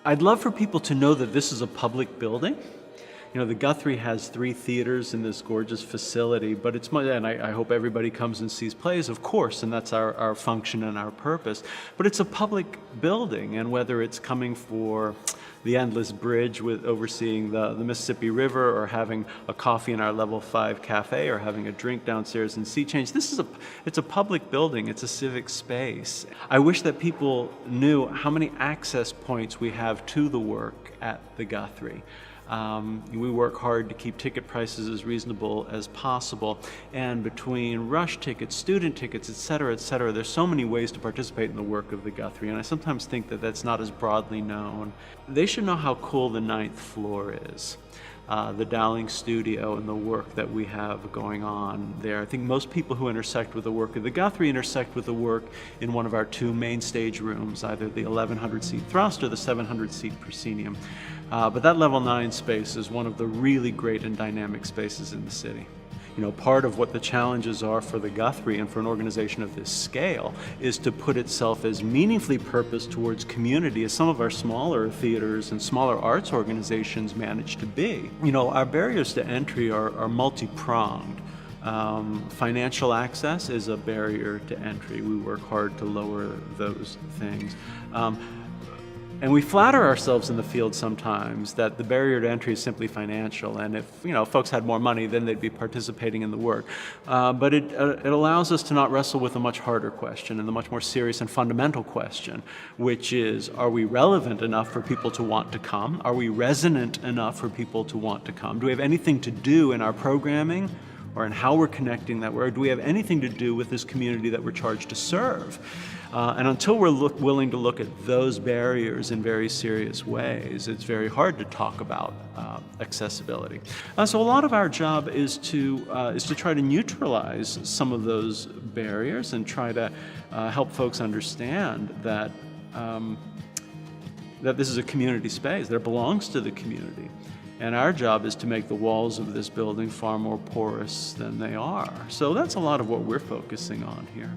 I'd love for people to know that this is a public building. You know, the Guthrie has 3 theaters in this gorgeous facility, but it's much, and I hope everybody comes and sees plays, of course, and that's our function and our purpose. But it's a public building, and whether it's coming for the Endless Bridge with overseeing the Mississippi River, or having a coffee in our level 5 cafe, or having a drink downstairs in Sea Change, it's a public building, it's a civic space. I wish that people knew how many access points we have to the work at the Guthrie. We work hard to keep ticket prices as reasonable as possible, and between rush tickets, student tickets, et cetera, there's so many ways to participate in the work of the Guthrie, and I sometimes think that that's not as broadly known. They should know how cool the 9th floor is. The Dowling studio and the work that we have going on there. I think most people who intersect with the work of the Guthrie intersect with the work in one of our 2 main stage rooms, either the 1100-seat thrust or the 700-seat proscenium. But that level 9 space is one of the really great and dynamic spaces in the city. You know, part of what the challenges are for the Guthrie and for an organization of this scale is to put itself as meaningfully purposed towards community as some of our smaller theaters and smaller arts organizations manage to be. You know, our barriers to entry are multi-pronged. Financial access is a barrier to entry. We work hard to lower those things. And we flatter ourselves in the field sometimes that the barrier to entry is simply financial, and if folks had more money, then they'd be participating in the work. But it allows us to not wrestle with a much harder question, and the much more serious and fundamental question, which is, are we relevant enough for people to want to come? Are we resonant enough for people to want to come? Do we have anything to do in our programming or in how we're connecting that work? Do we have anything to do with this community that we're charged to serve? And until we're willing to look at those barriers in very serious ways, it's very hard to talk about accessibility. So a lot of our job is to try to neutralize some of those barriers and try to help folks understand that that this is a community space, that it belongs to the community. And our job is to make the walls of this building far more porous than they are. So that's a lot of what we're focusing on here.